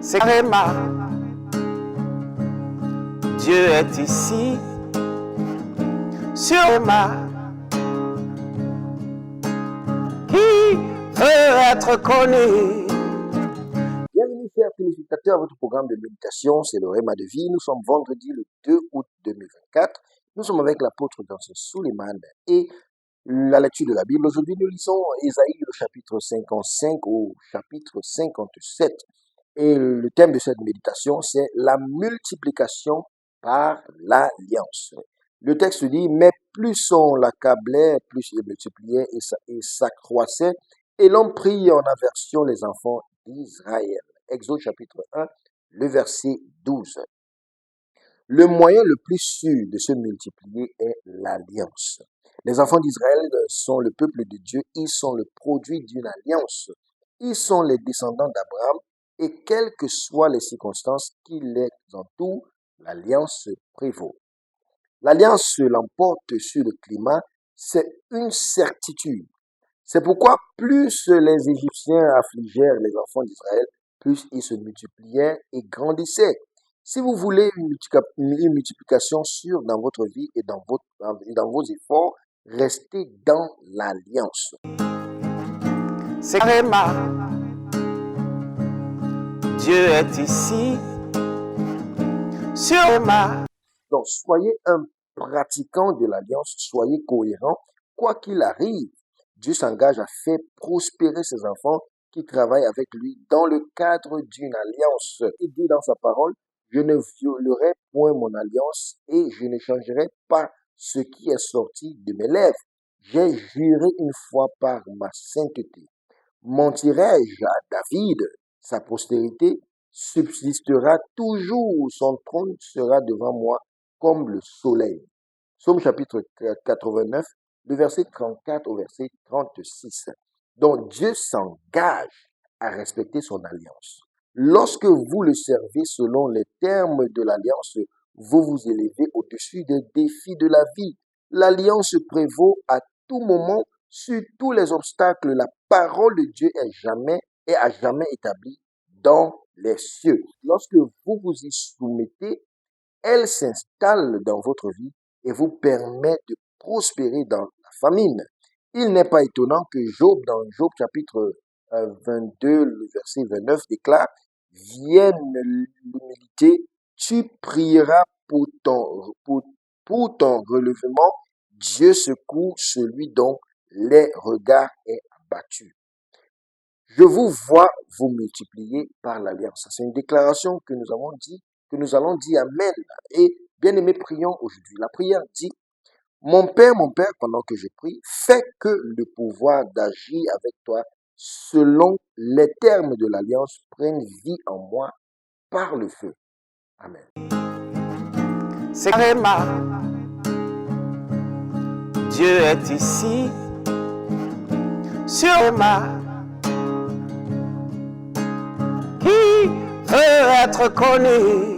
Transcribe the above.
c'est Réma. Dieu est ici, sur Réma. Qui veut être connu? Bienvenue, chers téléspectateurs, à votre programme de méditation, c'est le Réma de vie. Nous sommes vendredi le 2 août 2024. Nous sommes avec l'apôtre Johnson Suleiman et la lecture de la Bible. Aujourd'hui, nous lisons Ésaïe, le chapitre 55 au chapitre 57. Et le thème de cette méditation, c'est la multiplication par l'alliance. Le texte dit, mais plus on l'accablait, plus il multipliait et s'accroissait, et l'on prit en aversion les enfants d'Israël. Exode chapitre 1, le verset 12. Le moyen le plus sûr de se multiplier est l'alliance. Les enfants d'Israël sont le peuple de Dieu, ils sont le produit d'une alliance. Ils sont les descendants d'Abraham et quelles que soient les circonstances qui les entourent, l'alliance prévaut. L'alliance l'emporte sur le climat, c'est une certitude. C'est pourquoi plus les Égyptiens affligèrent les enfants d'Israël, plus ils se multipliaient et grandissaient. Si vous voulez une multiplication sûre dans votre vie et dans vos efforts, restez dans l'alliance. C'est Réma. Dieu est ici, sur Réma. Donc, soyez un pratiquant de l'alliance, soyez cohérent, quoi qu'il arrive. Dieu s'engage à faire prospérer ses enfants qui travaillent avec lui dans le cadre d'une alliance. Il dit dans sa parole, je ne violerai point mon alliance et je ne changerai pas ce qui est sorti de mes lèvres. J'ai juré une fois par ma sainteté. Mentirai-je à David, sa postérité subsistera toujours, son trône sera devant moi comme le soleil. Psaume chapitre 89, le verset 34 au verset 36. Donc Dieu s'engage à respecter son alliance. Lorsque vous le servez selon les termes de l'alliance, vous vous élevez au-dessus des défis de la vie. L'alliance prévaut à tout moment sur tous les obstacles. La parole de Dieu est à jamais établie dans les cieux. Lorsque vous vous y soumettez, elle s'installe dans votre vie et vous permet de prospérer dans la famine. Il n'est pas étonnant que Job, dans Job chapitre 22, le verset 29, déclare « Vienne l'humilité, tu prieras pour ton relèvement, Dieu secoue celui dont les regards est abattu. » Je vous vois vous multiplier par l'alliance. C'est une déclaration que nous allons dire Amen. Et bien aimés, prions aujourd'hui. La prière dit, mon Père, pendant que je prie, fais que le pouvoir d'agir avec toi selon les termes de l'alliance prenne vie en moi par le feu. Amen. C'est Réma. Dieu est ici, sur Réma. Qui veut être connu?